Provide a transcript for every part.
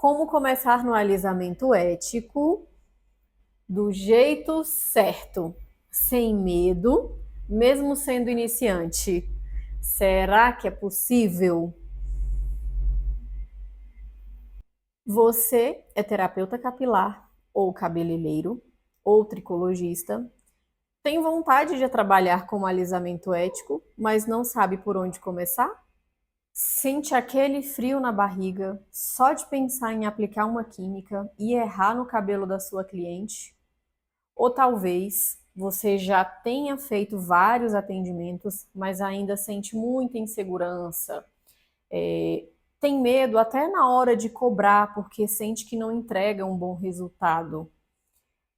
Como começar no alisamento ético do jeito certo, sem medo, mesmo sendo iniciante. Será que é possível? Você é terapeuta capilar ou cabeleireiro ou tricologista, tem vontade de trabalhar com alisamento ético, mas não sabe por onde começar? Sente aquele frio na barriga só de pensar em aplicar uma química e errar no cabelo da sua cliente? Ou talvez você já tenha feito vários atendimentos, mas ainda sente muita insegurança, tem medo até na hora de cobrar, porque sente que não entrega um bom resultado.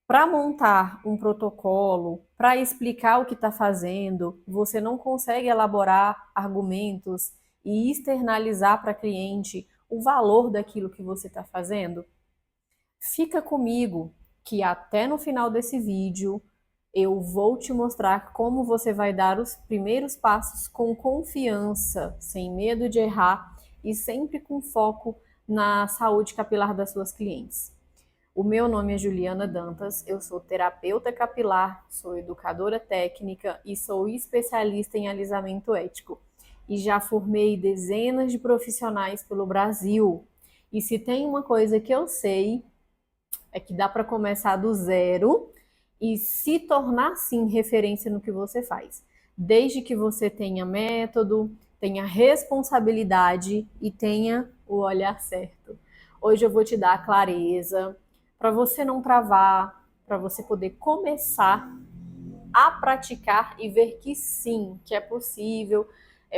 Para montar um protocolo, para explicar o que está fazendo, você não consegue elaborar argumentos e externalizar para a cliente o valor daquilo que você está fazendo? Fica comigo, que até no final desse vídeo eu vou te mostrar como você vai dar os primeiros passos com confiança, sem medo de errar e sempre com foco na saúde capilar das suas clientes. O meu nome é Juliana Dantas, eu sou terapeuta capilar, sou educadora técnica e sou especialista em alisamento ético. E já formei dezenas de profissionais pelo Brasil. E se tem uma coisa que eu sei, é que dá para começar do zero e se tornar sim referência no que você faz, desde que você tenha método, tenha responsabilidade e tenha o olhar certo. Hoje eu vou te dar clareza para você não travar, para você poder começar a praticar e ver que sim, que é possível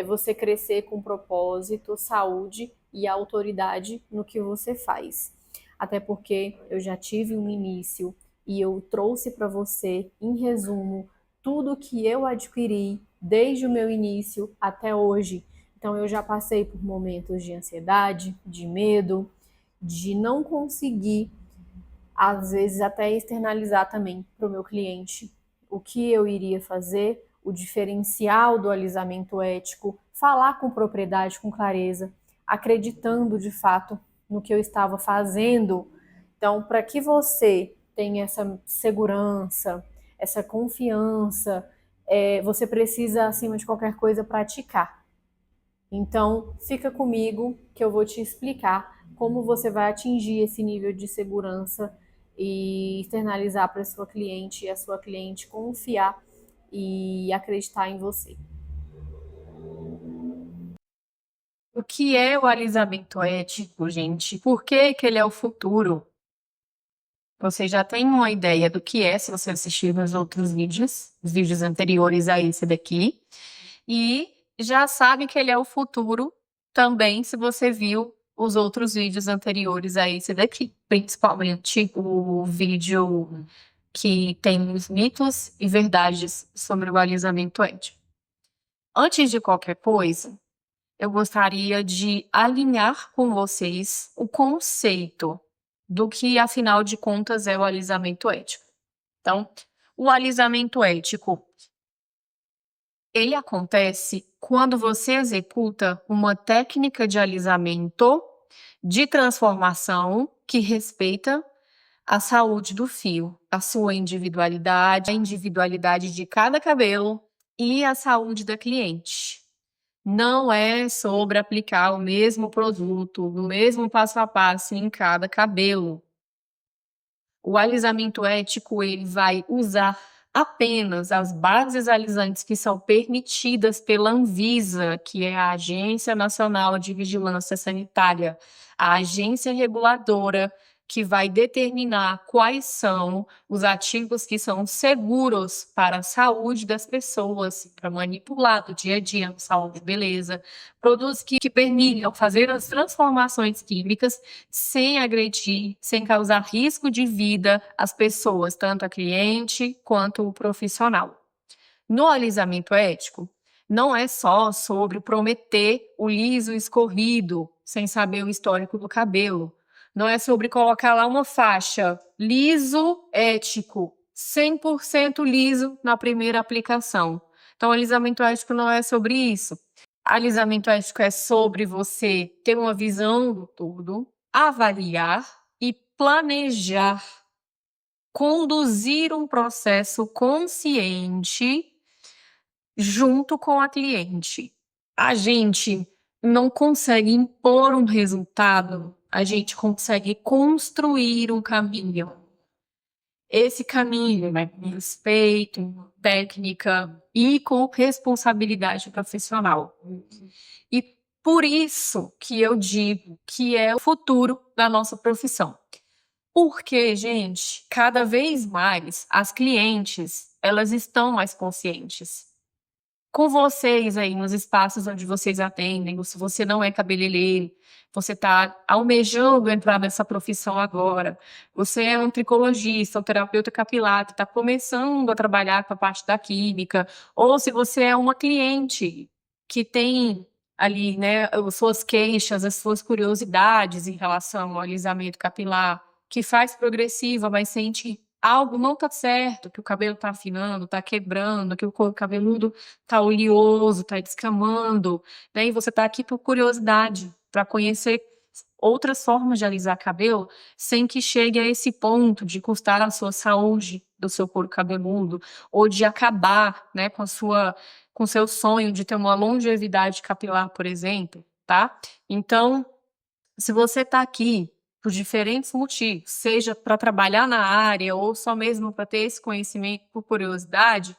você crescer com propósito, saúde e autoridade no que você faz. Até porque eu já tive um início e eu trouxe para você, em resumo, tudo que eu adquiri desde o meu início até hoje. Então eu já passei por momentos de ansiedade, de medo, de não conseguir, às vezes até externalizar também para o meu cliente o que eu iria fazer, o diferencial do alisamento ético, falar com propriedade, com clareza, acreditando de fato no que eu estava fazendo. Então, para que você tenha essa segurança, essa confiança, você precisa, acima de qualquer coisa, praticar. Então, fica comigo que eu vou te explicar como você vai atingir esse nível de segurança e externalizar para a sua cliente e a sua cliente confiar e acreditar em você. O que é o alisamento ético, gente? Por que que ele é o futuro? Você já tem uma ideia do que é, se você assistir meus outros vídeos, os vídeos anteriores a esse daqui, e já sabe que ele é o futuro também, se você viu os outros vídeos anteriores a esse daqui, principalmente o vídeo que tem os mitos e verdades sobre o alisamento ético. Antes de qualquer coisa, eu gostaria de alinhar com vocês o conceito do que, afinal de contas, é o alisamento ético. Então, o alisamento ético, ele acontece quando você executa uma técnica de alisamento de transformação que respeita a saúde do fio, a sua individualidade, a individualidade de cada cabelo e a saúde da cliente. Não é sobre aplicar o mesmo produto, o mesmo passo a passo em cada cabelo. O alisamento ético, ele vai usar apenas as bases alisantes que são permitidas pela Anvisa, que é a Agência Nacional de Vigilância Sanitária, a agência reguladora que vai determinar quais são os ativos que são seguros para a saúde das pessoas, para manipular do dia a dia, saúde e beleza, produtos que permitam fazer as transformações químicas sem agredir, sem causar risco de vida às pessoas, tanto a cliente quanto o profissional. No alisamento ético, não é só sobre prometer o liso escorrido, sem saber o histórico do cabelo. Não é sobre colocar lá uma faixa liso ético, 100% liso na primeira aplicação. Então, o alisamento ético não é sobre isso. Alisamento ético é sobre você ter uma visão do todo, avaliar e planejar, conduzir um processo consciente junto com a cliente. A gente não consegue impor um resultado, a gente consegue construir um caminho. Esse caminho, né, com respeito, técnica e com responsabilidade profissional. E por isso que eu digo que é o futuro da nossa profissão. Porque, gente, cada vez mais as clientes, elas estão mais conscientes. Com vocês aí nos espaços onde vocês atendem, ou se você não é cabeleireiro, você está almejando entrar nessa profissão agora, você é um tricologista, um terapeuta capilar, que está começando a trabalhar com a parte da química, ou se você é uma cliente que tem ali, né, as suas queixas, as suas curiosidades em relação ao alisamento capilar, que faz progressiva, mas sente algo não tá certo, que o cabelo tá afinando, tá quebrando, que o couro cabeludo tá oleoso, tá descamando, né? E você tá aqui por curiosidade, para conhecer outras formas de alisar cabelo, sem que chegue a esse ponto de custar a sua saúde do seu couro cabeludo, ou de acabar, né, com seu sonho de ter uma longevidade capilar, por exemplo, tá? Então, se você está aqui por diferentes motivos, seja para trabalhar na área ou só mesmo para ter esse conhecimento por curiosidade,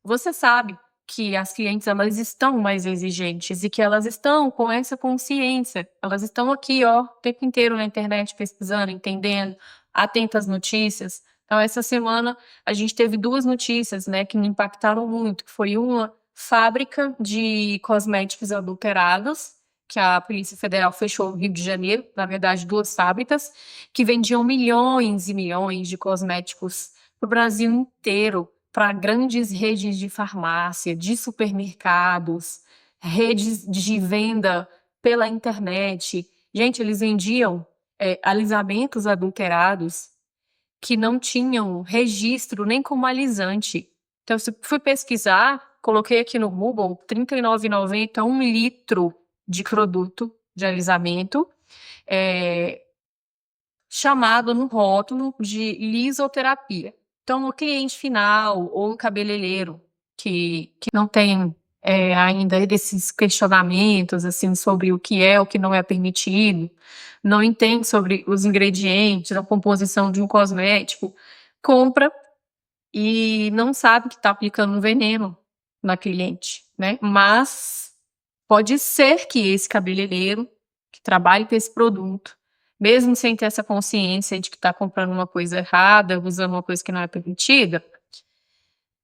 você sabe que as clientes elas estão mais exigentes e que elas estão com essa consciência. Elas estão aqui, ó, o tempo inteiro na internet pesquisando, entendendo, atentas às notícias. Então, essa semana a gente teve 2 notícias, né, que me impactaram muito, que foi uma fábrica de cosméticos adulterados, que a Polícia Federal fechou no Rio de Janeiro, na verdade 2 fábricas, que vendiam milhões e milhões de cosméticos para o Brasil inteiro, para grandes redes de farmácia, de supermercados, redes de venda pela internet. Gente, eles vendiam alisamentos adulterados que não tinham registro nem como alisante. Então, eu fui pesquisar, coloquei aqui no Google, R$ 39,90 1 litro de produto de alisamento, chamado no rótulo de lisoterapia. Então, o cliente final ou o cabeleireiro que não tem ainda desses questionamentos assim, sobre o que não é permitido, não entende sobre os ingredientes, a composição de um cosmético, compra e não sabe que está aplicando um veneno na cliente, né? Mas pode ser que esse cabeleireiro que trabalhe com esse produto, mesmo sem ter essa consciência de que está comprando uma coisa errada, usando uma coisa que não é permitida,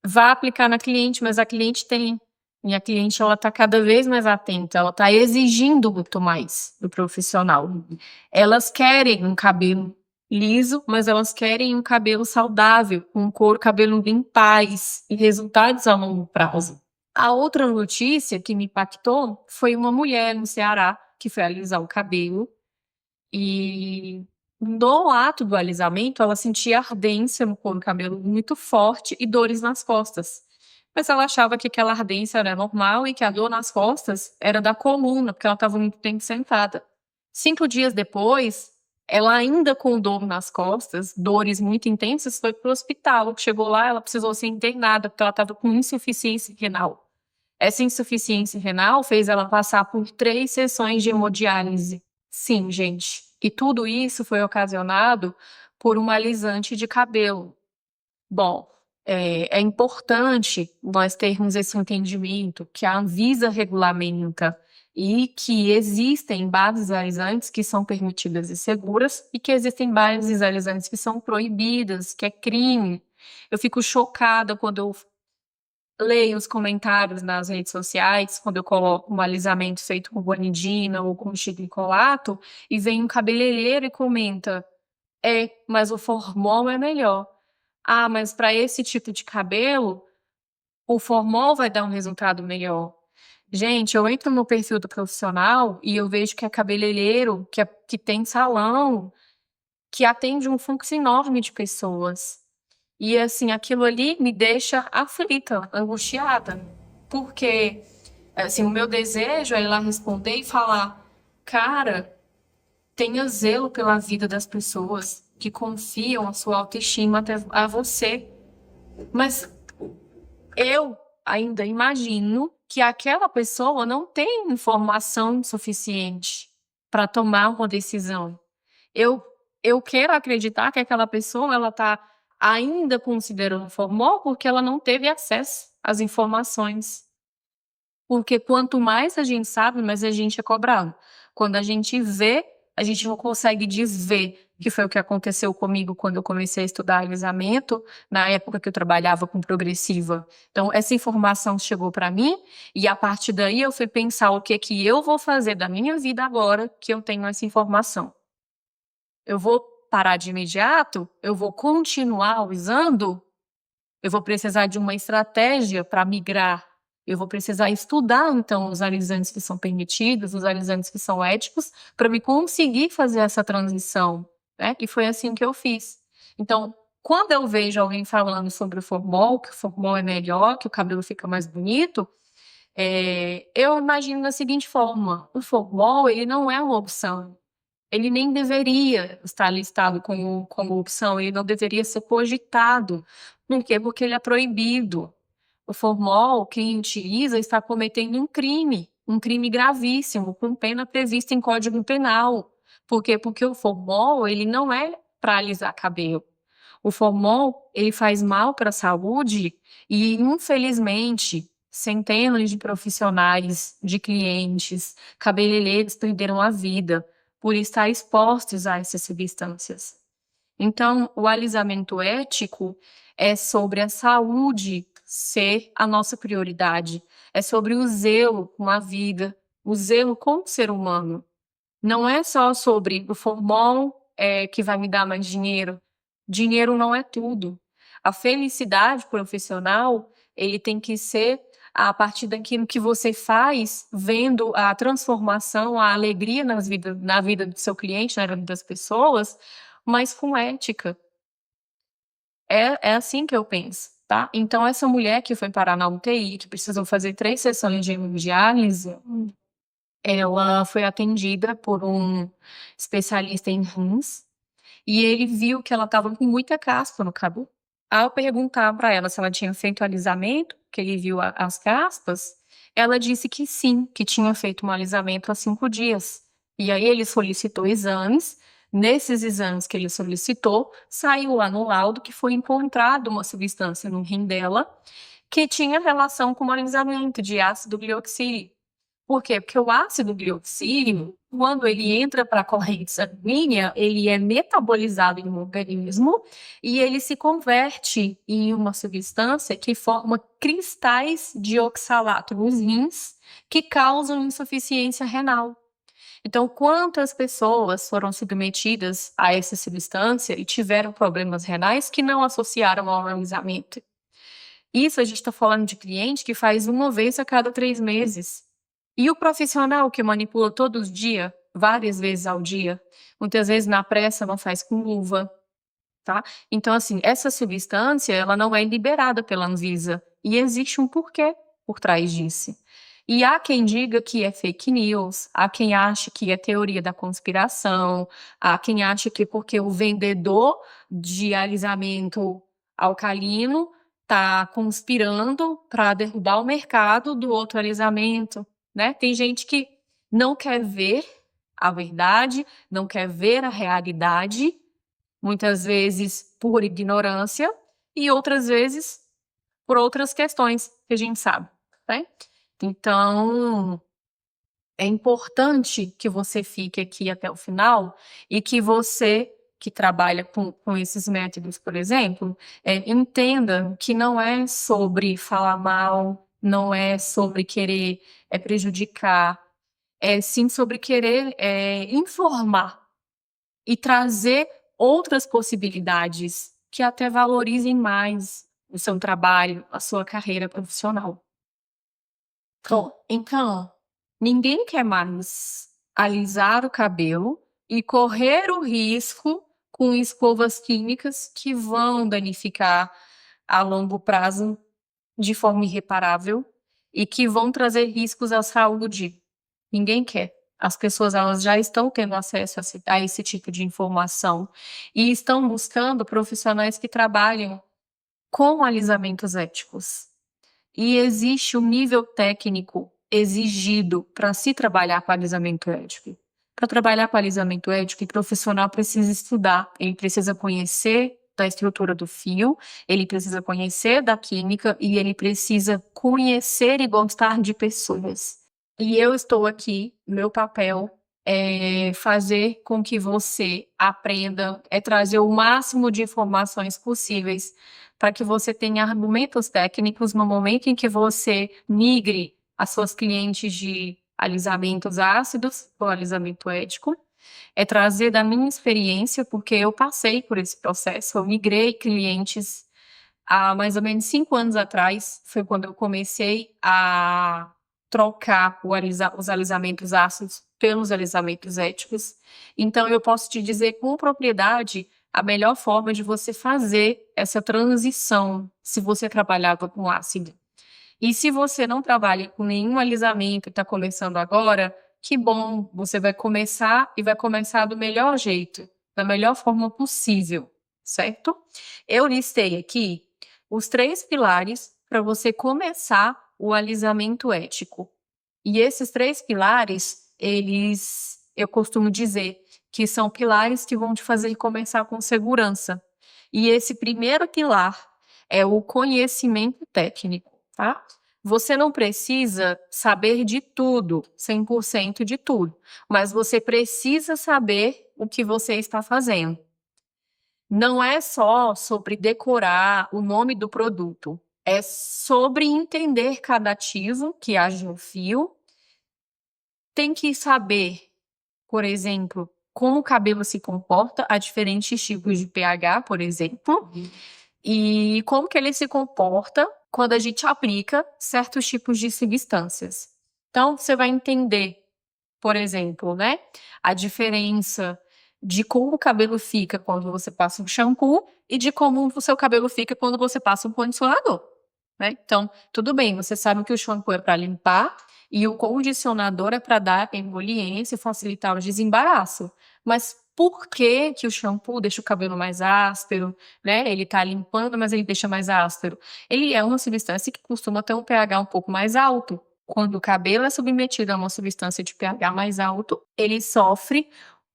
vá aplicar na cliente, mas a cliente tem. E a cliente ela está cada vez mais atenta, ela está exigindo muito mais do profissional. Elas querem um cabelo liso, mas elas querem um cabelo saudável, com um couro cabeludo em paz e resultados a longo prazo. A outra notícia que me impactou foi uma mulher no Ceará que foi alisar o cabelo e no ato do alisamento ela sentia ardência no couro cabeludo muito forte e dores nas costas. Mas ela achava que aquela ardência era normal e que a dor nas costas era da coluna, porque ela estava muito tempo sentada. 5 dias depois, ela ainda com dor nas costas, dores muito intensas, foi para o hospital. Chegou lá, ela precisou ser internada, porque ela estava com insuficiência renal. Essa insuficiência renal fez ela passar por 3 sessões de hemodiálise. Sim, gente. E tudo isso foi ocasionado por um alisante de cabelo. Bom, é importante nós termos esse entendimento que a Anvisa regulamenta e que existem bases alisantes que são permitidas e seguras e que existem bases alisantes que são proibidas, que é crime. Eu fico chocada quando eu leio os comentários nas redes sociais, quando eu coloco um alisamento feito com guanidina ou com chiclicolato, e vem um cabeleireiro e comenta: mas o formol é melhor. Ah, mas para esse tipo de cabelo, o formol vai dar um resultado melhor. Gente, eu entro no perfil do profissional e eu vejo que é cabeleireiro, que tem salão, que atende um fluxo enorme de pessoas. E assim, aquilo ali me deixa aflita, angustiada, porque assim, o meu desejo é ir lá responder e falar: cara, Tenha zelo pela vida das pessoas que confiam a sua autoestima até a você. Mas eu ainda imagino que aquela pessoa não tem informação suficiente para tomar uma decisão. Eu, eu quero acreditar que aquela pessoa ela está ainda considerando formal porque ela não teve acesso às informações. Porque quanto mais a gente sabe, mais a gente é cobrado. Quando a gente vê, a gente não consegue desver, que foi o que aconteceu comigo quando eu comecei a estudar alisamento, na época que eu trabalhava com progressiva. Então, essa informação chegou para mim, e a partir daí eu fui pensar o que que eu vou fazer da minha vida agora que eu tenho essa informação. Eu vou parar de imediato? Eu vou continuar usando? Eu vou precisar de uma estratégia para migrar. Eu vou precisar estudar, então, os alisantes que são permitidos, os alisantes que são éticos, para me conseguir fazer essa transição, né? E foi assim que eu fiz. Então, quando eu vejo alguém falando sobre o formol, que o formol é melhor, que o cabelo fica mais bonito, eu imagino da seguinte forma: o formol, ele não é uma opção. Ele nem deveria estar listado como opção, ele não deveria ser cogitado. Por quê? Porque ele é proibido. O formol, quem utiliza, está cometendo um crime gravíssimo, com pena prevista em Código Penal. Por quê? Porque o formol, ele não é para alisar cabelo. O formol, ele faz mal para a saúde e, infelizmente, centenas de profissionais, de clientes, cabeleireiros perderam a vida por estar expostos a essas substâncias. Então, o alisamento ético é sobre a saúde ser a nossa prioridade, é sobre o zelo com a vida, o zelo com o ser humano. Não é só sobre o formol que vai me dar mais dinheiro. Dinheiro não é tudo. A felicidade profissional, ele tem que ser a partir daquilo que você faz, vendo a transformação, a alegria na vida do seu cliente, na vida das pessoas, mas com ética. É assim que eu penso, tá? Então, essa mulher que foi parar na UTI, que precisou fazer 3 sessões de hemodiálise, ela foi atendida por um especialista em rins, e ele viu que ela estava com muita caspa no cabelo. Ao perguntar para ela se ela tinha feito alisamento, que ele viu as caspas, ela disse que sim, que tinha feito um alisamento há 5 dias. E aí ele solicitou exames. Nesses exames que ele solicitou, saiu lá no laudo que foi encontrado uma substância no rim dela que tinha relação com o alisamento de ácido glioxílico. Por quê? Porque o ácido glioxílico, quando ele entra para a corrente sanguínea, ele é metabolizado em um organismo e ele se converte em uma substância que forma cristais de oxalato nos rins que causam insuficiência renal. Então, quantas pessoas foram submetidas a essa substância e tiveram problemas renais que não associaram ao alisamento? Isso a gente está falando de cliente que faz uma vez a cada 3 meses. E o profissional que manipula todos os dias, várias vezes ao dia, muitas vezes na pressa não faz com luva, tá? Então, assim, essa substância, ela não é liberada pela Anvisa. E existe um porquê por trás disso. E há quem diga que é fake news, há quem acha que é teoria da conspiração, há quem acha que porque o vendedor de alisamento alcalino está conspirando para derrubar o mercado do outro alisamento, né? Tem gente que não quer ver a verdade, não quer ver a realidade, muitas vezes por ignorância e outras vezes por outras questões que a gente sabe, né? Então, é importante que você fique aqui até o final e que você que trabalha com esses métodos, por exemplo, entenda que não é sobre falar mal, não é sobre querer prejudicar, é sim sobre querer informar e trazer outras possibilidades que até valorizem mais o seu trabalho, a sua carreira profissional. Então, ninguém quer mais alisar o cabelo e correr o risco com escovas químicas que vão danificar a longo prazo de forma irreparável e que vão trazer riscos à saúde. Ninguém quer. As pessoas elas já estão tendo acesso a esse tipo de informação e estão buscando profissionais que trabalham com alisamentos éticos. E existe um nível técnico exigido para se trabalhar com alisamento ético. Para trabalhar com alisamento ético, o profissional precisa estudar, ele precisa conhecer da estrutura do fio, ele precisa conhecer da química e ele precisa conhecer e gostar de pessoas. E eu estou aqui, meu papel é fazer com que você aprenda, é trazer o máximo de informações possíveis para que você tenha argumentos técnicos no momento em que você migre as suas clientes de alisamentos ácidos para o alisamento ético. É trazer da minha experiência, porque eu passei por esse processo, eu migrei clientes há mais ou menos 5 anos atrás, foi quando eu comecei a trocar os alisamentos ácidos pelos alisamentos éticos. Então, eu posso te dizer com propriedade a melhor forma de você fazer essa transição, se você trabalhava com ácido. E se você não trabalha com nenhum alisamento e está começando agora, que bom, você vai começar e vai começar do melhor jeito, da melhor forma possível, certo? Eu listei aqui os 3 pilares para você começar o alisamento ético. E esses 3 pilares, eu costumo dizer que são pilares que vão te fazer começar com segurança. E esse primeiro pilar é o conhecimento técnico, tá? Você não precisa saber de tudo, 100% de tudo, mas você precisa saber o que você está fazendo. Não é só sobre decorar o nome do produto, é sobre entender cada ativo que age no fio. Tem que saber, por exemplo, como o cabelo se comporta a diferentes tipos de pH, por exemplo, e como que ele se comporta quando a gente aplica certos tipos de substâncias. Então, você vai entender, por exemplo, né, a diferença de como o cabelo fica quando você passa um shampoo e de como o seu cabelo fica quando você passa um condicionador, né? Então, tudo bem, você sabe que o shampoo é para limpar e o condicionador é para dar emoliência e facilitar o desembaraço. Mas por que que o shampoo deixa o cabelo mais áspero, né? Ele tá limpando, mas ele deixa mais áspero. Ele é uma substância que costuma ter um pH um pouco mais alto. Quando o cabelo é submetido a uma substância de pH mais alto, ele sofre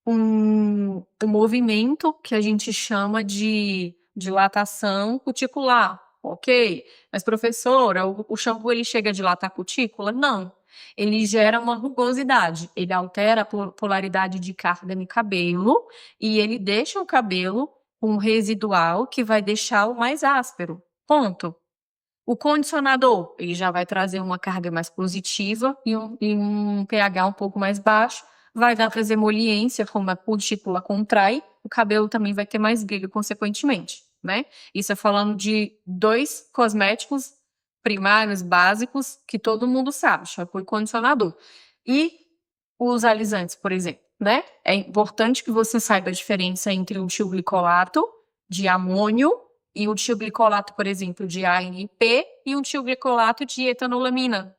um movimento que a gente chama de dilatação cuticular. Ok, mas professora, o shampoo ele chega a dilatar a cutícula? Não. Ele gera uma rugosidade, ele altera a polaridade de carga no cabelo e ele deixa o cabelo um residual que vai deixá-lo mais áspero. Ponto. O condicionador, ele já vai trazer uma carga mais positiva e um pH um pouco mais baixo, vai dar trazer emoliência, como a cutícula contrai, o cabelo também vai ter mais brilho consequentemente, né? Isso é falando de 2 cosméticos primários, básicos, que todo mundo sabe, shampoo e condicionador. E os alisantes, por exemplo, né? É importante que você saiba a diferença entre o tioglicolato de amônio e o tioglicolato, por exemplo, de ANP e o tioglicolato de etanolamina.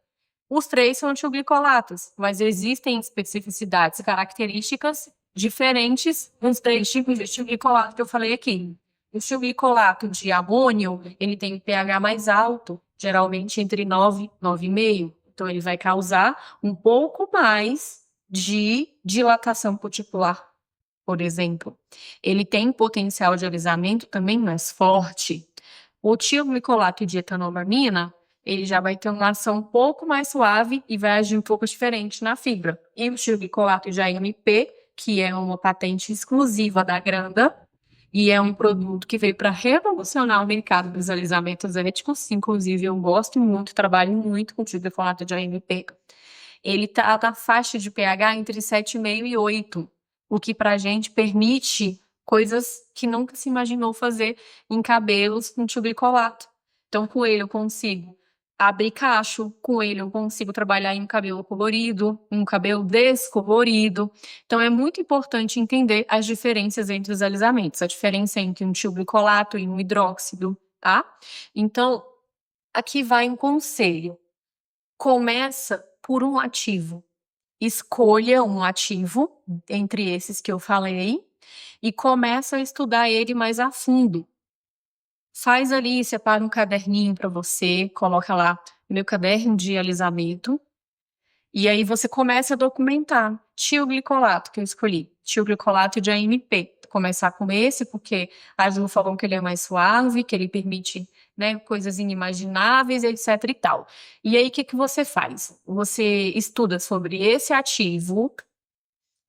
Os 3 são tioglicolatos, mas existem especificidades, características diferentes nos 3 tipos de tioglicolato que eu falei aqui. O tioglicolato de amônio, ele tem um pH mais alto, geralmente entre 9 e 9,5. Então, ele vai causar um pouco mais de dilatação cuticular, por exemplo. Ele tem potencial de alisamento também mais forte. O tioglicolato de etanolamina, ele já vai ter uma ação um pouco mais suave e vai agir um pouco diferente na fibra. E o tioglicolato de AMP, que é uma patente exclusiva da Granda, e é um produto que veio para revolucionar o mercado dos alisamentos éticos. Inclusive, eu gosto muito, trabalho muito com o tioglicolato de AMP. Ele está na faixa de pH entre 7,5 e 8, o que para a gente permite coisas que nunca se imaginou fazer em cabelos com tioglicolato. Então, com ele eu consigo abrir cacho, com ele eu consigo trabalhar em um cabelo colorido, um cabelo descolorido. Então, é muito importante entender as diferenças entre os alisamentos, a diferença entre um tioglicolato e um hidróxido, tá? Então, aqui vai um conselho. Começa por um ativo escolha um ativo entre esses que eu falei e começa a estudar ele mais a fundo. Faz ali, separa um caderninho para você, coloca lá meu caderno de alisamento, e aí você começa a documentar. Tioglicolato que eu escolhi, tioglicolato de AMP. Começar com esse, porque a Ju falou que ele é mais suave, que ele permite, né, coisas inimagináveis, etc e tal. E aí, o que que você faz? Você estuda sobre esse ativo,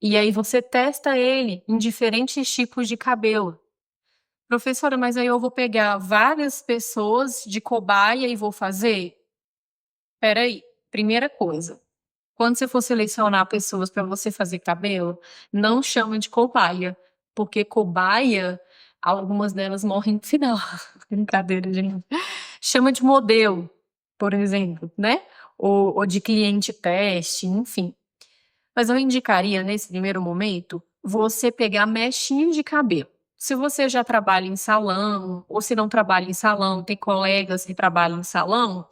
e aí você testa ele em diferentes tipos de cabelo. Professora, mas aí eu vou pegar várias pessoas de cobaia e vou fazer? Peraí, primeira coisa, quando você for selecionar pessoas para você fazer cabelo, não chama de cobaia, porque cobaia, algumas delas morrem no final. Brincadeira, gente. Chama de modelo, por exemplo, né? Ou de cliente teste, enfim. Mas eu indicaria, nesse primeiro momento, você pegar mechinho de cabelo. Se você já trabalha em salão, ou se não trabalha em salão, tem colegas que trabalham em salão,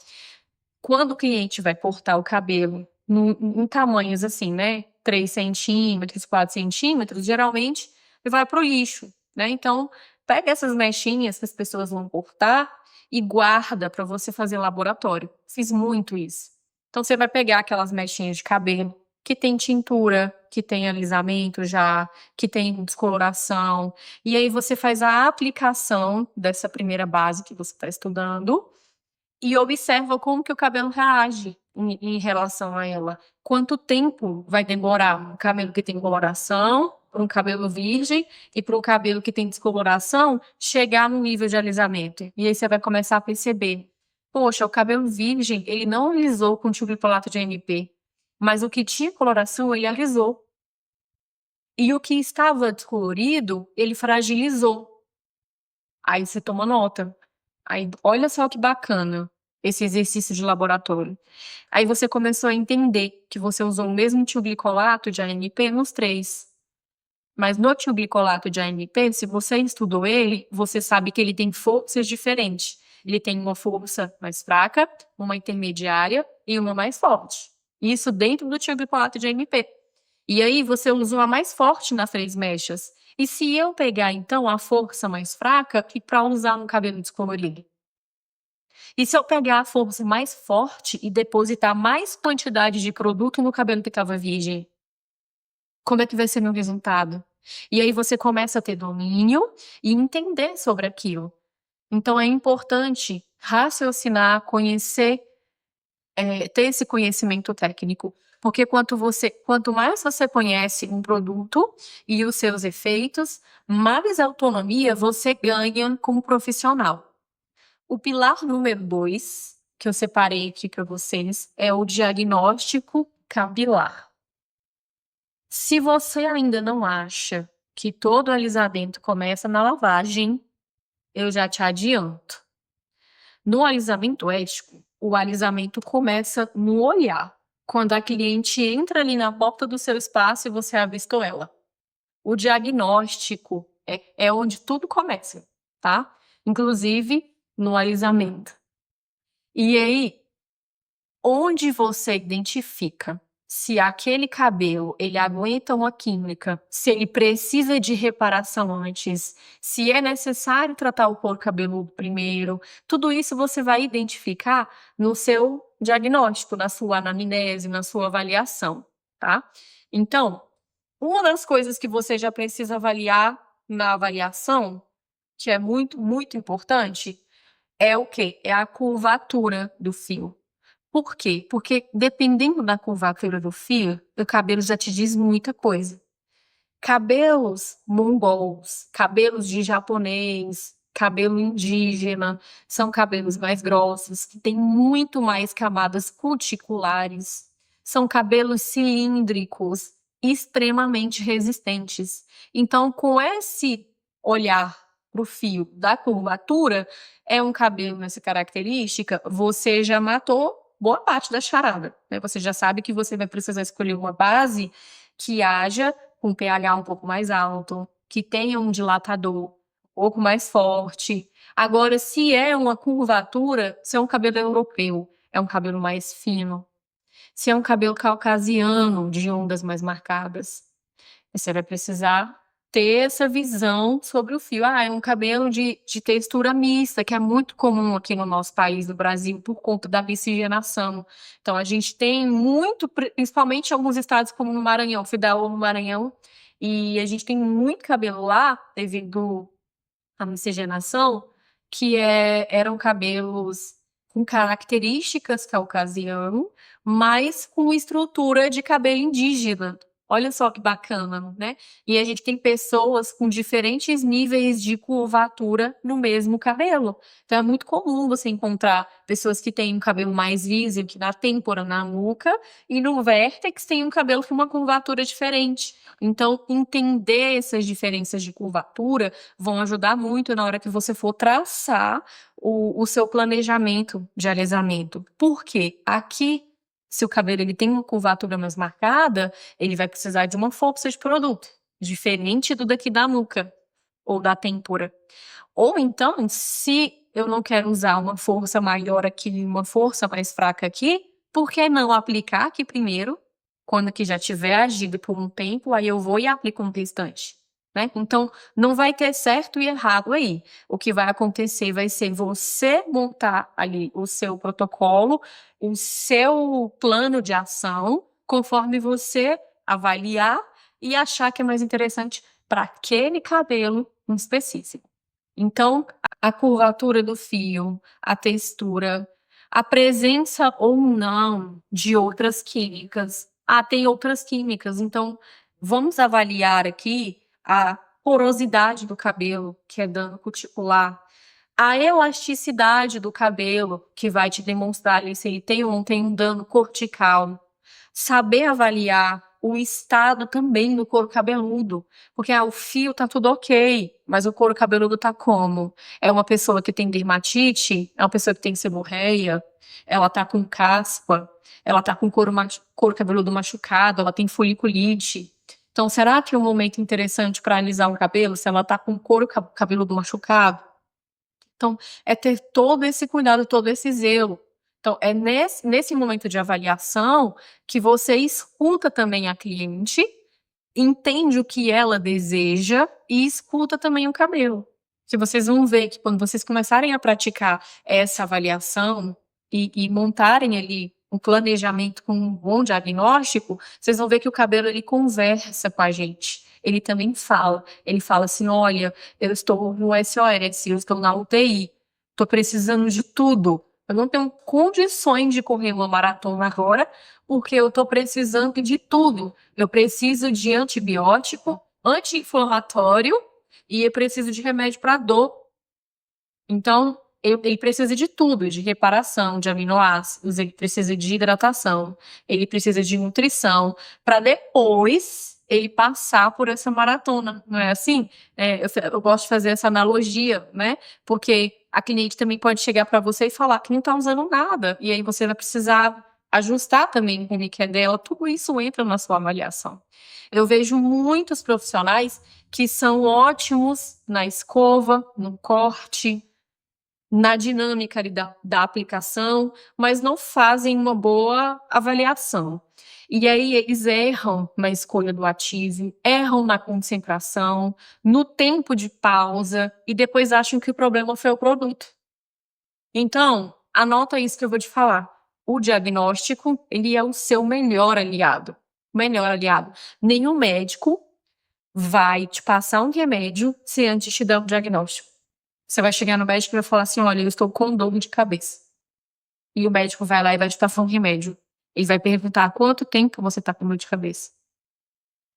quando o cliente vai cortar o cabelo em tamanhos assim, né? 3 centímetros, 4 centímetros, geralmente ele vai para o lixo, né? Então, pega essas mechinhas que as pessoas vão cortar e guarda para você fazer laboratório. Fiz muito isso. Então, você vai pegar aquelas mechinhas de cabelo que tem tintura, que tem alisamento já, que tem descoloração, e aí você faz a aplicação dessa primeira base que você está estudando e observa como que o cabelo reage em relação a ela. Quanto tempo vai demorar um cabelo que tem coloração, para um cabelo virgem, e para um cabelo que tem descoloração, chegar no nível de alisamento. E aí você vai começar a perceber, poxa, o cabelo virgem, ele não alisou com tioglifolato de AMP, mas o que tinha coloração, ele alisou. E o que estava descolorido, ele fragilizou. Aí você toma nota. Aí, olha só que bacana esse exercício de laboratório. Aí você começou a entender que você usou o mesmo tioglicolato de AMP nos três. Mas no tioglicolato de AMP, se você estudou ele, você sabe que ele tem forças diferentes. Ele tem uma força mais fraca, uma intermediária e uma mais forte. Isso dentro do tioglicolato de AMP. E aí você usou a mais forte nas 3 mechas. E se eu pegar, então, a força mais fraca e para usar no cabelo descolorido? E se eu pegar a força mais forte e depositar mais quantidade de produto no cabelo que estava virgem? Como é que vai ser meu resultado? E aí você começa a ter domínio e entender sobre aquilo. Então é importante raciocinar, conhecer, ter esse conhecimento técnico. Porque quanto mais você conhece um produto e os seus efeitos, mais autonomia você ganha como profissional. O pilar número 2, que eu separei aqui para vocês, é o diagnóstico capilar. Se você ainda não acha que todo alisamento começa na lavagem, eu já te adianto. No alisamento ético, o alisamento começa no olhar, quando a cliente entra ali na porta do seu espaço e você avistou ela. O diagnóstico é onde tudo começa, tá? Inclusive no alisamento. E aí, onde você identifica se aquele cabelo ele aguenta uma química, se ele precisa de reparação antes, se é necessário tratar o couro cabeludo primeiro, tudo isso você vai identificar no seu diagnóstico, na sua anamnese, na sua avaliação, tá? Então, uma das coisas que você já precisa avaliar na avaliação, que é muito, muito importante, é o quê? É a curvatura do fio. Por quê? Porque dependendo da curvatura do fio, o cabelo já te diz muita coisa. Cabelos mongols, cabelos de japonês, cabelo indígena, são cabelos mais grossos, que têm muito mais camadas cuticulares. São cabelos cilíndricos, extremamente resistentes. Então, com esse olhar para o fio da curvatura, é um cabelo nessa característica, você já matou boa parte da charada, né? Você já sabe que você vai precisar escolher uma base que haja com pH um pouco mais alto, que tenha um dilatador um pouco mais forte. Agora, se é uma curvatura, se é um cabelo europeu, é um cabelo mais fino. Se é um cabelo caucasiano, de ondas mais marcadas, você vai precisar ter essa visão sobre o fio. Ah, é um cabelo de textura mista, que é muito comum aqui no nosso país, no Brasil, por conta da miscigenação. Então, a gente tem muito, principalmente em alguns estados como no Maranhão, Fidalgo no Maranhão, e a gente tem muito cabelo lá, devido à miscigenação, eram cabelos com características caucasiano, mas com estrutura de cabelo indígena. Olha só que bacana, né? E a gente tem pessoas com diferentes níveis de curvatura no mesmo cabelo. Então é muito comum você encontrar pessoas que têm um cabelo mais liso, que na têmpora, na nuca, e no vértex tem um cabelo com uma curvatura diferente. Então, entender essas diferenças de curvatura vão ajudar muito na hora que você for traçar o seu planejamento de alisamento. Por quê? Aqui, se o cabelo ele tem uma curvatura mais marcada, ele vai precisar de uma força de produto, diferente do daqui da nuca ou da têmpora. Ou então, se eu não quero usar uma força maior aqui e uma força mais fraca aqui, por que não aplicar aqui primeiro? Quando que já tiver agido por um tempo, aí eu vou e aplico um restante, né? Então, não vai ter certo e errado aí. O que vai acontecer vai ser você montar ali o seu protocolo, o seu plano de ação, conforme você avaliar e achar que é mais interessante para aquele cabelo em específico. Então, a curvatura do fio, a textura, a presença ou não de outras químicas. Ah, tem outras químicas, então vamos avaliar aqui a porosidade do cabelo, que é dano cuticular, a elasticidade do cabelo, que vai te demonstrar ali se ele tem ou não tem um dano cortical. Saber avaliar o estado também do couro cabeludo, porque o fio tá tudo ok, mas o couro cabeludo tá como? É uma pessoa que tem dermatite? É uma pessoa que tem seborreia? Ela tá com caspa? Ela tá com couro cabeludo machucado? Ela tem foliculite? Então, será que é um momento interessante para alisar o cabelo se ela tá com couro cabeludo machucado? Então, é ter todo esse cuidado, todo esse zelo. Então, é nesse momento de avaliação que você escuta também a cliente, entende o que ela deseja e escuta também o cabelo. Que vocês vão ver que quando vocês começarem a praticar essa avaliação e montarem ali um planejamento com um bom diagnóstico, vocês vão ver que o cabelo ele conversa com a gente. Ele também fala. Ele fala assim: olha, eu estou no SOS, eu estou na UTI, estou precisando de tudo. Eu não tenho condições de correr uma maratona agora, porque eu estou precisando de tudo. Eu preciso de antibiótico, anti-inflamatório e eu preciso de remédio para dor. Então, ele precisa de tudo, de reparação, de aminoácidos, ele precisa de hidratação, ele precisa de nutrição, para depois ele passar por essa maratona, não é assim? Eu gosto de fazer essa analogia, né? Porque a cliente também pode chegar para você e falar que não está usando nada, e aí você vai precisar ajustar também o que ele quer dela, tudo isso entra na sua avaliação. Eu vejo muitos profissionais que são ótimos na escova, no corte, na dinâmica ali da aplicação, mas não fazem uma boa avaliação. E aí eles erram na escolha do ativo, erram na concentração, no tempo de pausa, e depois acham que o problema foi o produto. Então, anota isso que eu vou te falar. O diagnóstico, ele é o seu melhor aliado. Melhor aliado. Nenhum médico vai te passar um remédio se antes te dar um diagnóstico. Você vai chegar no médico e vai falar assim: olha, eu estou com dor de cabeça. E o médico vai lá e vai te passar um remédio. Ele vai perguntar há quanto tempo você está com dor de cabeça.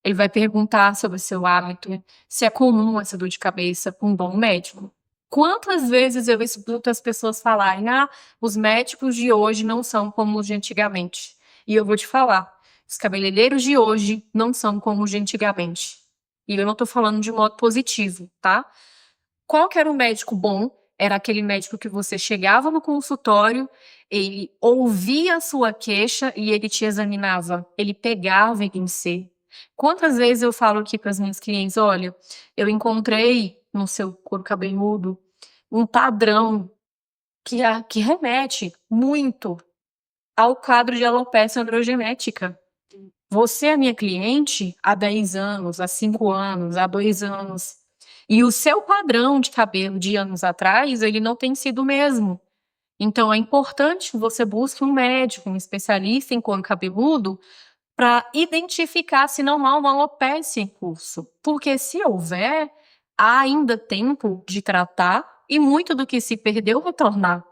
Ele vai perguntar sobre o seu hábito, se é comum essa dor de cabeça com um bom médico. Quantas vezes eu escuto as pessoas falarem: ah, os médicos de hoje não são como os de antigamente. E eu vou te falar, os cabeleireiros de hoje não são como os de antigamente. E eu não estou falando de modo positivo, tá? Qual que era o médico bom? Era aquele médico que você chegava no consultório, ele ouvia a sua queixa e ele te examinava. Ele pegava em você. Quantas vezes eu falo aqui para as minhas clientes: olha, eu encontrei no seu couro cabeludo um padrão que remete muito ao quadro de alopecia androgenética. Você é minha cliente há 10 anos, há 5 anos, há 2 anos. E o seu padrão de cabelo de anos atrás, ele não tem sido o mesmo. Então, é importante que você busque um médico, um especialista em couro cabeludo, para identificar se não há uma alopecia em curso. Porque se houver, há ainda tempo de tratar e muito do que se perdeu retornar.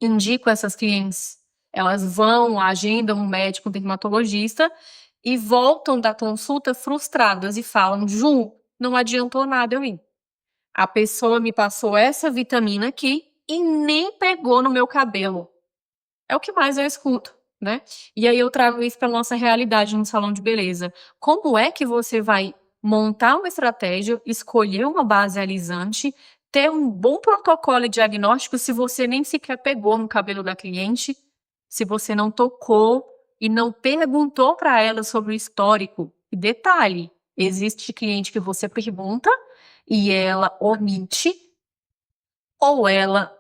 Indico essas clientes, elas vão, agendam um médico dermatologista e voltam da consulta frustradas e falam: Ju, não adiantou nada eu ir. A pessoa me passou essa vitamina aqui e nem pegou no meu cabelo. É o que mais eu escuto, né? E aí eu trago isso para nossa realidade no salão de beleza. Como é que você vai montar uma estratégia, escolher uma base alisante, ter um bom protocolo diagnóstico se você nem sequer pegou no cabelo da cliente, se você não tocou e não perguntou para ela sobre o histórico? E detalhe, existe cliente que você pergunta e ela omite, ou ela,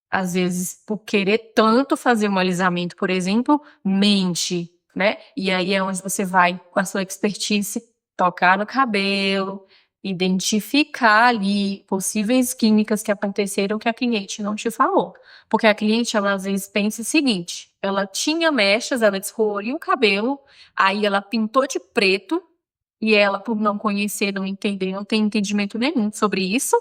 às vezes, por querer tanto fazer um alisamento, por exemplo, mente, né? E aí é onde você vai, com a sua expertise, tocar no cabelo, identificar ali possíveis químicas que aconteceram que a cliente não te falou. Porque a cliente, ela às vezes pensa o seguinte: ela tinha mechas, ela descoloriu o cabelo, aí ela pintou de preto, e ela, por não conhecer, não entender, não tem entendimento nenhum sobre isso,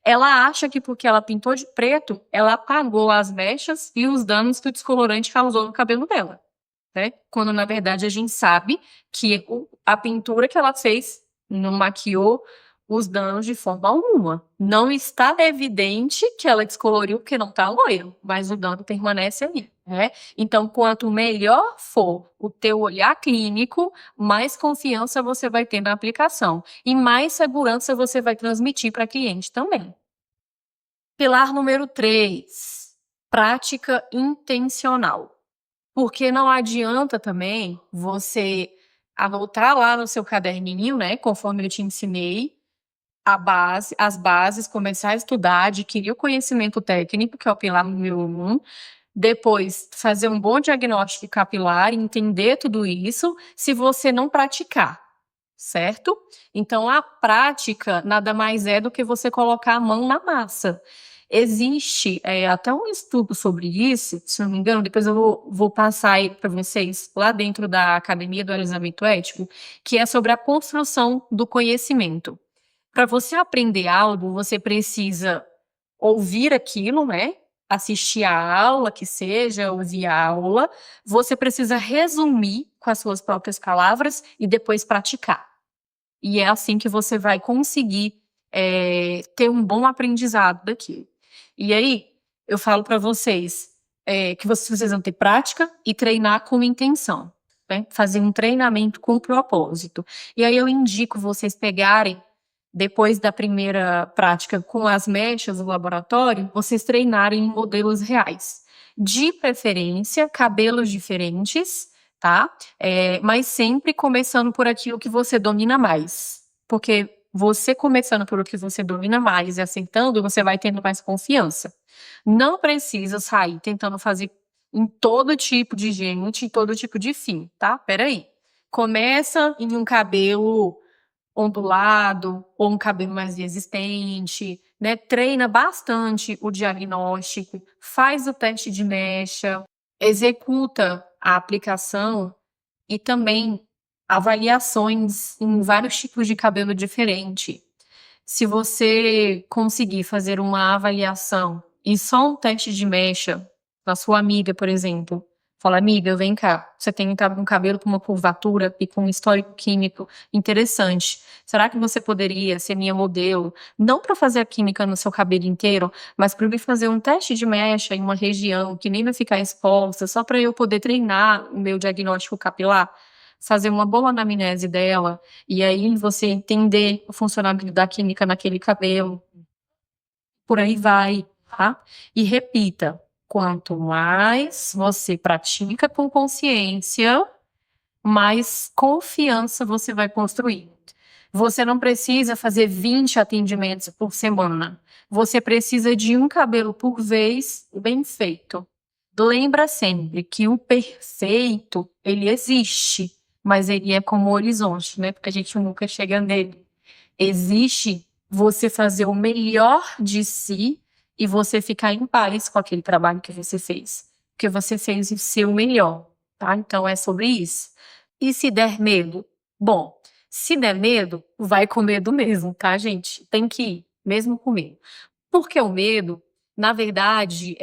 ela acha que porque ela pintou de preto, ela apagou as mechas e os danos que o descolorante causou no cabelo dela, né? Quando, na verdade, a gente sabe que a pintura que ela fez não maquiou os danos de forma alguma. Não está evidente que ela descoloriu porque não está loiro, mas o dano permanece ali, né? Então, quanto melhor for o teu olhar clínico, mais confiança você vai ter na aplicação e mais segurança você vai transmitir para a cliente também. Pilar número 3, prática intencional. Porque não adianta também você anotar lá no seu caderninho, né, conforme eu te ensinei, as bases, começar a estudar, adquirir o conhecimento técnico, que é o pilar número 1, depois fazer um bom diagnóstico capilar, entender tudo isso, se você não praticar, certo? Então, a prática nada mais é do que você colocar a mão na massa. Existe até um estudo sobre isso, se não me engano, depois eu vou passar aí para vocês lá dentro da Academia do Alisamento Ético, que é sobre a construção do conhecimento. Para você aprender algo, você precisa ouvir aquilo, né? Assistir a aula, que seja, ouvir a aula. Você precisa resumir com as suas próprias palavras e depois praticar. E é assim que você vai conseguir ter um bom aprendizado daquilo. E aí, eu falo para vocês que vocês precisam ter prática e treinar com intenção, né? Fazer um treinamento com propósito. E aí eu indico vocês pegarem, depois da primeira prática com as mechas do laboratório, vocês treinarem em modelos reais. De preferência, cabelos diferentes, tá? Mas sempre começando por aquilo que você domina mais. Porque você começando por o que você domina mais e aceitando, você vai tendo mais confiança. Não precisa sair tentando fazer em todo tipo de gente, em todo tipo de fim, tá? Peraí. Começa em um cabelo ondulado ou um cabelo mais resistente, né? Treina bastante o diagnóstico, faz o teste de mecha, executa a aplicação e também avaliações em vários tipos de cabelo diferente. Se você conseguir fazer uma avaliação e só um teste de mecha na sua amiga, por exemplo, fala: amiga, vem cá, você tem um cabelo com uma curvatura e com um histórico químico interessante. Será que você poderia ser minha modelo? Não para fazer a química no seu cabelo inteiro, mas para eu fazer um teste de mecha em uma região que nem vai ficar exposta, só para eu poder treinar o meu diagnóstico capilar? Fazer uma boa anamnese dela, e aí você entender o funcionamento da química naquele cabelo. Por aí vai, tá? E repita, quanto mais você pratica com consciência, mais confiança você vai construir. Você não precisa fazer 20 atendimentos por semana. Você precisa de um cabelo por vez bem feito. lembra sempre que o perfeito, ele existe, mas ele é como o horizonte, né? Porque a gente nunca chega nele. Existe você fazer o melhor de si e você ficar em paz com aquele trabalho que você fez. Porque você fez o seu melhor, tá? Então é sobre isso. E se der medo? Bom, se der medo, vai com medo mesmo, tá, gente? Tem que ir, mesmo com medo. Porque o medo, na verdade,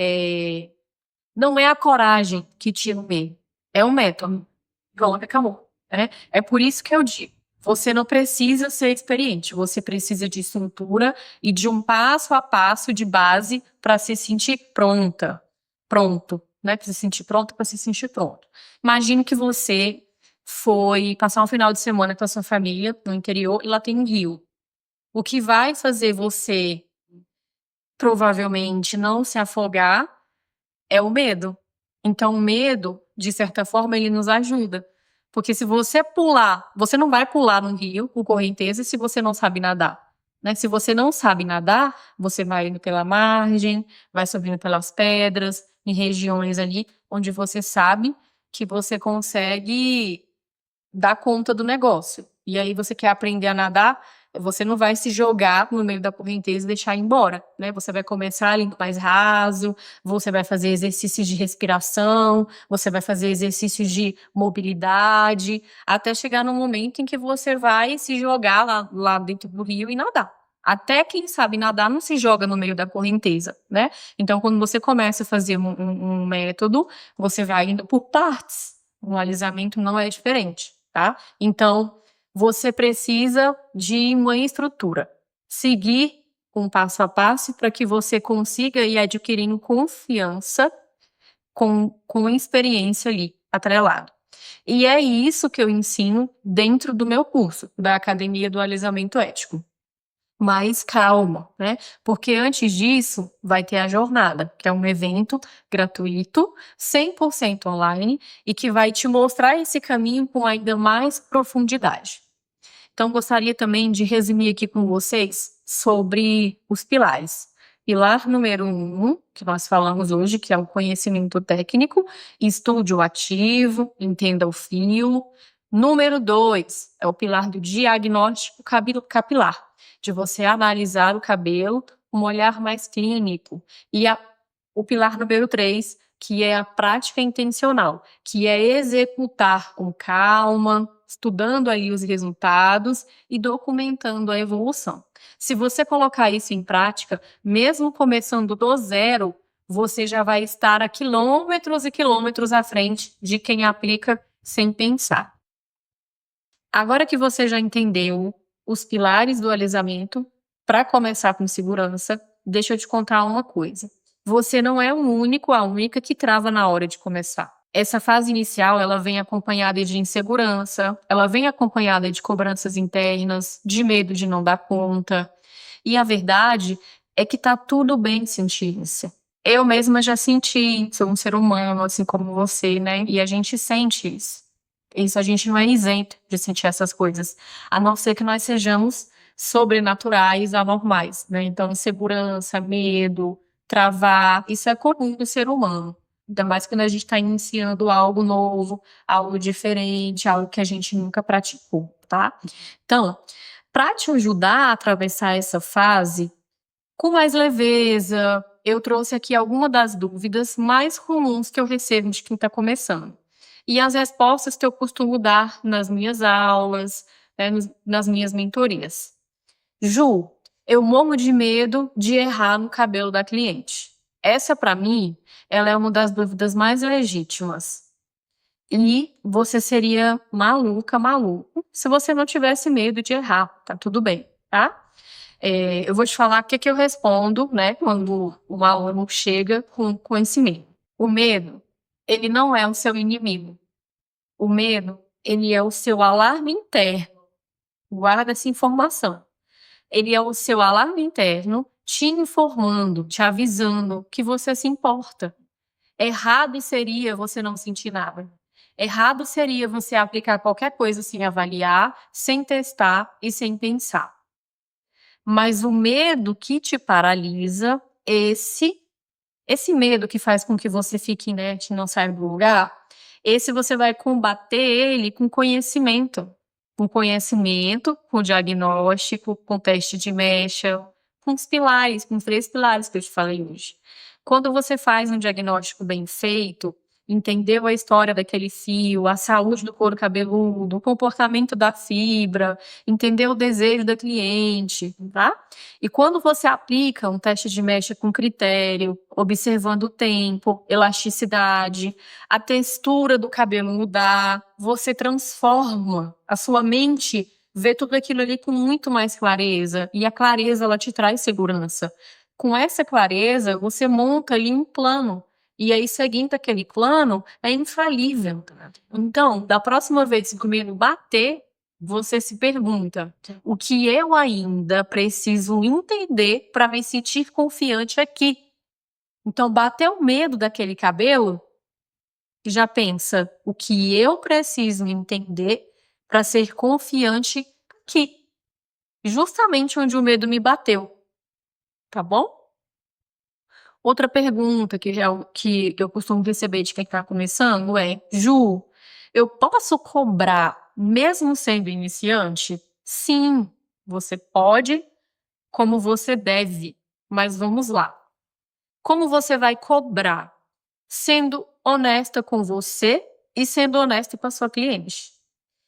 não é a coragem que tira o medo, é o método. Pronto, acabou. Né? É por isso que eu digo, você não precisa ser experiente, você precisa de estrutura e de um passo a passo de base para se sentir pronta, pronto, né? Para se sentir pronto, para se sentir pronto. Imagine que você foi passar um final de semana com a sua família no interior e lá tem um rio. O que vai fazer você provavelmente não se afogar é o medo. Então, o medo, de certa forma, ele nos ajuda. Porque se você pular, você não vai pular no rio com correnteza se você não sabe nadar. Né? Se você não sabe nadar, você vai indo pela margem, vai subindo pelas pedras, em regiões ali onde você sabe que você consegue dar conta do negócio. E aí você quer aprender a nadar, você não vai se jogar no meio da correnteza e deixar ir embora, né? Você vai começar ali mais raso, você vai fazer exercícios de respiração, você vai fazer exercícios de mobilidade, até chegar no momento em que você vai se jogar lá dentro do rio e nadar. Até quem sabe nadar não se joga no meio da correnteza, né? Então, quando você começa a fazer um método, você vai indo por partes. O alisamento não é diferente, tá? Então, você precisa de uma estrutura. Seguir um passo a passo para que você consiga ir adquirindo confiança com experiência ali, atrelado. E é isso que eu ensino dentro do meu curso, da Academia do Alisamento Ético. Mas calma, né? Porque antes disso vai ter a jornada, que é um evento gratuito, 100% online, e que vai te mostrar esse caminho com ainda mais profundidade. Então, gostaria também de resumir aqui com vocês sobre os pilares. Pilar número 1, que nós falamos hoje, que é o conhecimento técnico, estude o ativo, entenda o fio. Número 2 é o pilar do diagnóstico capilar, de você analisar o cabelo com um olhar mais clínico. E o pilar número 3, que é a prática intencional, que é executar com calma, estudando aí os resultados e documentando a evolução. Se você colocar isso em prática, mesmo começando do zero, você já vai estar a quilômetros e quilômetros à frente de quem aplica sem pensar. Agora que você já entendeu os pilares do alisamento, para começar com segurança, deixa eu te contar uma coisa. Você não é o único, a única que trava na hora de começar. Essa fase inicial, ela vem acompanhada de insegurança, ela vem acompanhada de cobranças internas, de medo de não dar conta. E a verdade é que tá tudo bem sentir isso. Eu mesma já senti, sou um ser humano, assim como você, né? E a gente sente isso. Isso a gente não é isento de sentir essas coisas, a não ser que nós sejamos sobrenaturais, anormais, né? Então, insegurança, medo, travar, isso é comum do ser humano. Ainda mais quando a gente está iniciando algo novo, algo diferente, algo que a gente nunca praticou, tá? Então, para te ajudar a atravessar essa fase com mais leveza, eu trouxe aqui algumas das dúvidas mais comuns que eu recebo de quem está começando. E as respostas que eu costumo dar nas minhas aulas, né, nas minhas mentorias. Ju, eu morro de medo de errar no cabelo da cliente. Essa, para mim, ela é uma das dúvidas mais legítimas. E você seria maluca, maluco, se você não tivesse medo de errar, tá tudo bem, tá? Eu vou te falar o que eu respondo, né, quando um aluno chega com esse medo. O medo, ele não é o seu inimigo. O medo, ele é o seu alarme interno. Guarda essa informação. Ele é o seu alarme interno te informando, te avisando que você se importa. Errado seria você não sentir nada. Errado seria você aplicar qualquer coisa sem avaliar, sem testar e sem pensar. Mas o medo que te paralisa, esse Esse medo que faz com que você fique inerte e não saia do lugar, esse você vai combater ele com conhecimento. Com conhecimento, com diagnóstico, com teste de mecha, com os pilares, com os 3 pilares que eu te falei hoje. Quando você faz um diagnóstico bem feito, entendeu a história daquele fio, a saúde do couro cabeludo, o comportamento da fibra, entendeu o desejo da cliente, tá? E quando você aplica um teste de mecha com critério, observando o tempo, elasticidade, a textura do cabelo mudar, você transforma a sua mente, vê tudo aquilo ali com muito mais clareza, e a clareza ela te traz segurança. Com essa clareza, você monta ali um plano. E aí, seguindo aquele plano, é infalível. Então, da próxima vez que o medo bater, você se pergunta: o que eu ainda preciso entender para me sentir confiante aqui? Então, bateu o medo daquele cabelo, já pensa: o que eu preciso entender para ser confiante aqui? Justamente onde o medo me bateu, tá bom? Outra pergunta que eu costumo receber de quem está começando é: Ju, eu posso cobrar mesmo sendo iniciante? Sim, você pode, como você deve. Mas vamos lá. Como você vai cobrar? Sendo honesta com você e sendo honesta com a sua cliente.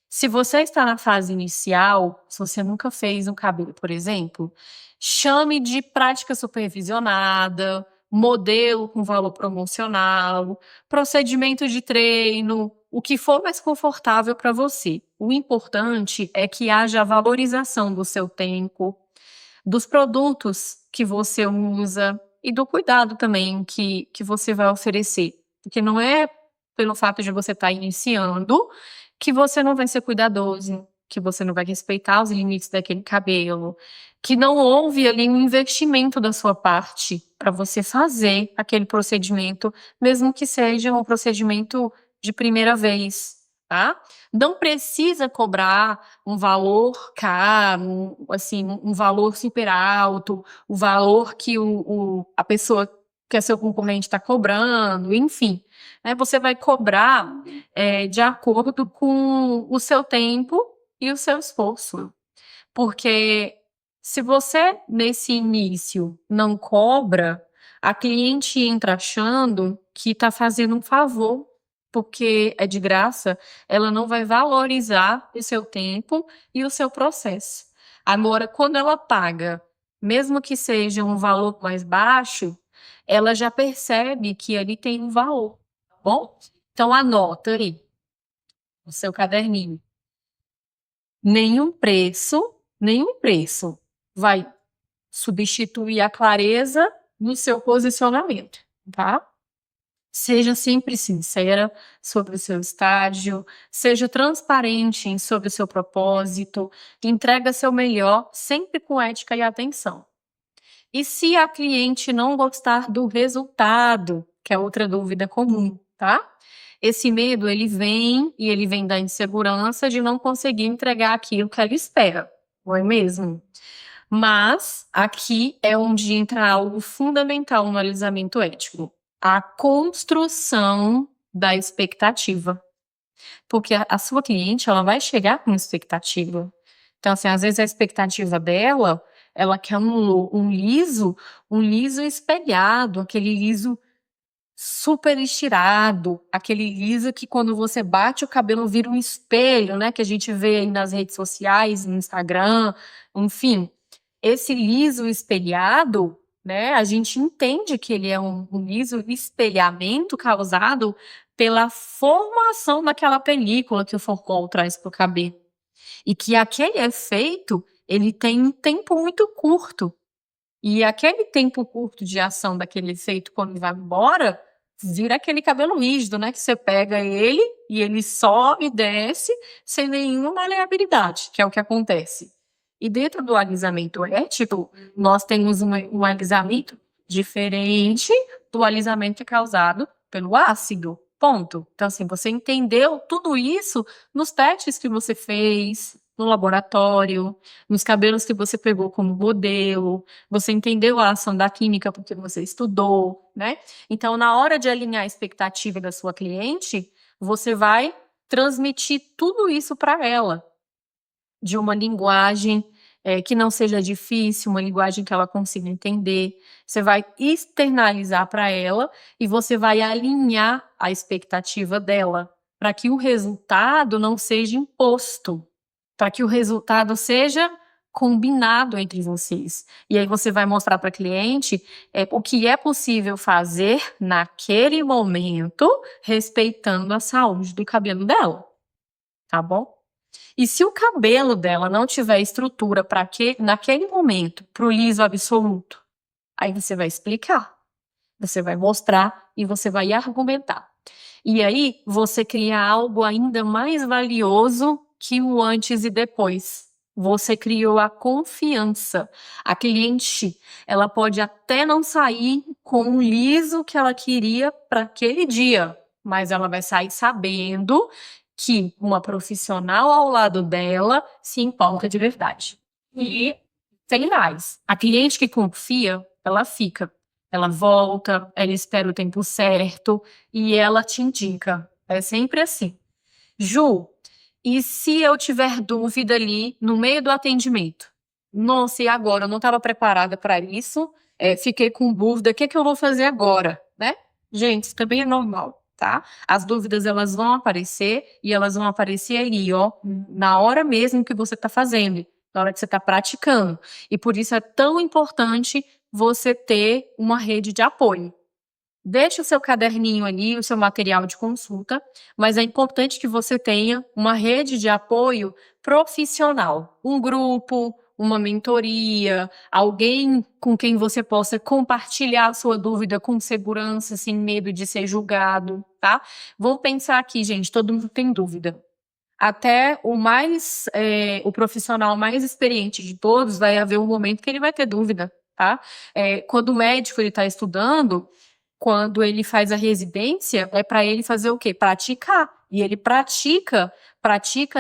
Se você está na fase inicial, se você nunca fez um cabelo, por exemplo, chame de prática supervisionada, modelo com valor promocional, procedimento de treino, o que for mais confortável para você. O importante é que haja valorização do seu tempo, dos produtos que você usa e do cuidado também que você vai oferecer. Porque não é pelo fato de você estar iniciando que você não vai ser cuidadoso, que você não vai respeitar os limites daquele cabelo, que não houve ali um investimento da sua parte para você fazer aquele procedimento, mesmo que seja um procedimento de primeira vez, tá? Não precisa cobrar um valor caro, assim, um valor super alto, o valor que a pessoa que é seu concorrente está cobrando, enfim. Né? Você vai cobrar de acordo com o seu tempo e o seu esforço. Porque se você, nesse início, não cobra, a cliente entra achando que está fazendo um favor, porque é de graça, ela não vai valorizar o seu tempo e o seu processo. Agora, quando ela paga, mesmo que seja um valor mais baixo, ela já percebe que ali tem um valor, tá bom? Então, anota aí no seu caderninho. Nenhum preço vai substituir a clareza no seu posicionamento, tá? Seja sempre sincera sobre o seu estágio, seja transparente sobre o seu propósito, entrega seu melhor sempre com ética e atenção. E se a cliente não gostar do resultado, que é outra dúvida comum, tá? Esse medo, ele vem da insegurança de não conseguir entregar aquilo que ela espera, não é mesmo? Mas aqui é onde entra algo fundamental no alisamento ético: a construção da expectativa. Porque a sua cliente, ela vai chegar com expectativa. Então, assim, às vezes a expectativa dela, ela quer um liso espelhado, aquele liso super estirado, aquele liso que quando você bate o cabelo vira um espelho, né? Que a gente vê aí nas redes sociais, no Instagram, enfim. Esse liso espelhado, né? A gente entende que ele é um liso espelhamento causado pela formação daquela película que o Foucault traz para o cabelo. E que aquele efeito, ele tem um tempo muito curto. E aquele tempo curto de ação daquele efeito, quando vai embora, vira aquele cabelo rígido, né? Que você pega ele e ele sobe e desce sem nenhuma maleabilidade, que é o que acontece. E dentro do alisamento ético, nós temos um alisamento diferente do alisamento causado pelo ácido. Ponto. Então, assim, você entendeu tudo isso nos testes que você fez, no laboratório, nos cabelos que você pegou como modelo, você entendeu a ação da química porque você estudou, né? Então, na hora de alinhar a expectativa da sua cliente, você vai transmitir tudo isso para ela, de uma linguagem que não seja difícil, uma linguagem que ela consiga entender. Você vai externalizar para ela e você vai alinhar a expectativa dela, para que o resultado não seja imposto, para que o resultado seja combinado entre vocês. E aí você vai mostrar para a cliente o que é possível fazer naquele momento, respeitando a saúde do cabelo dela, tá bom? E se o cabelo dela não tiver estrutura para naquele momento, para o liso absoluto, aí você vai explicar, você vai mostrar e você vai argumentar. E aí você cria algo ainda mais valioso que o antes e depois. Você criou a confiança. A cliente, ela pode até não sair com o liso que ela queria para aquele dia, mas ela vai sair sabendo que uma profissional ao lado dela se importa de verdade. E tem mais. A cliente que confia, ela fica. Ela volta, ela espera o tempo certo e ela te indica. É sempre assim. Ju, e se eu tiver dúvida ali no meio do atendimento? Nossa, e agora? Eu não estava preparada para isso, fiquei com dúvida, o que que eu vou fazer agora, né? Gente, isso também é normal, tá? As dúvidas, elas vão aparecer e elas vão aparecer ali, ó, na hora mesmo que você está fazendo, na hora que você está praticando. E por isso é tão importante você ter uma rede de apoio. Deixe o seu caderninho ali, o seu material de consulta, mas é importante que você tenha uma rede de apoio profissional, um grupo, uma mentoria, alguém com quem você possa compartilhar a sua dúvida com segurança, sem medo de ser julgado, tá? Vamos pensar aqui, gente, todo mundo tem dúvida. Até o profissional mais experiente de todos, vai haver um momento que ele vai ter dúvida, tá? Quando o médico está estudando, quando ele faz a residência, é para ele fazer o quê? Praticar. E ele pratica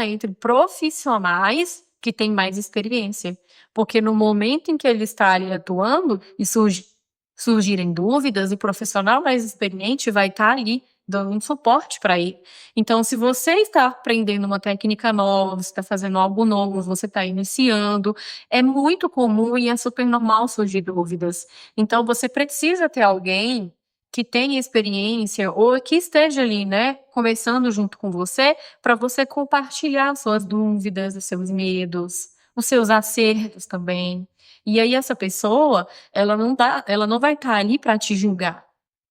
entre profissionais que têm mais experiência. Porque no momento em que ele está ali atuando e surgirem dúvidas, o profissional mais experiente vai estar ali dando um suporte para ele. Então, se você está aprendendo uma técnica nova, você está fazendo algo novo, você está iniciando, é muito comum e é super normal surgir dúvidas. Então, você precisa ter alguém que tenha experiência ou que esteja ali, né, começando junto com você, para você compartilhar suas dúvidas, os seus medos, os seus acertos também. E aí essa pessoa, ela não vai estar ali para te julgar,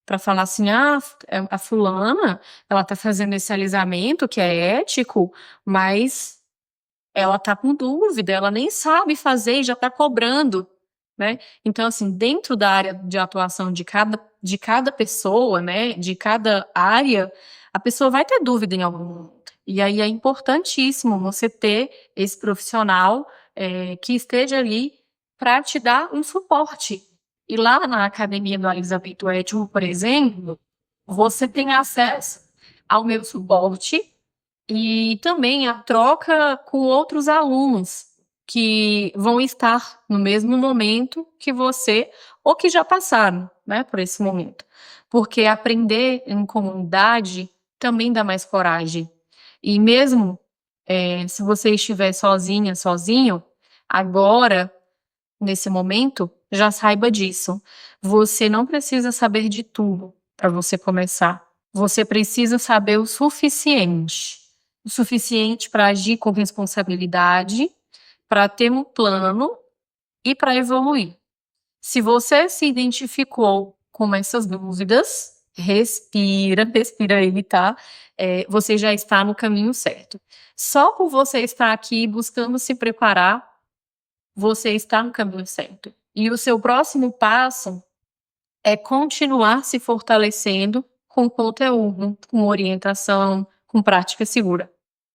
para falar assim, a fulana, ela está fazendo esse alisamento que é ético, mas ela está com dúvida, ela nem sabe fazer e já está cobrando, né? Então, assim, dentro da área de atuação de cada pessoa, né, de cada área, a pessoa vai ter dúvida em algum momento. E aí é importantíssimo você ter esse profissional que esteja ali para te dar um suporte. E lá na Academia do Alisamento Ético, por exemplo, você tem acesso ao meu suporte e também a troca com outros alunos que vão estar no mesmo momento que você ou que já passaram, né, por esse momento. Porque aprender em comunidade também dá mais coragem. E mesmo se você estiver sozinha, sozinho, agora, nesse momento, já saiba disso. Você não precisa saber de tudo para você começar. Você precisa saber o suficiente para agir com responsabilidade, para ter um plano e para evoluir. Se você se identificou com essas dúvidas, respira aí, tá? Você já está no caminho certo. Só por você estar aqui buscando se preparar, você está no caminho certo. E o seu próximo passo é continuar se fortalecendo com conteúdo, com orientação, com prática segura.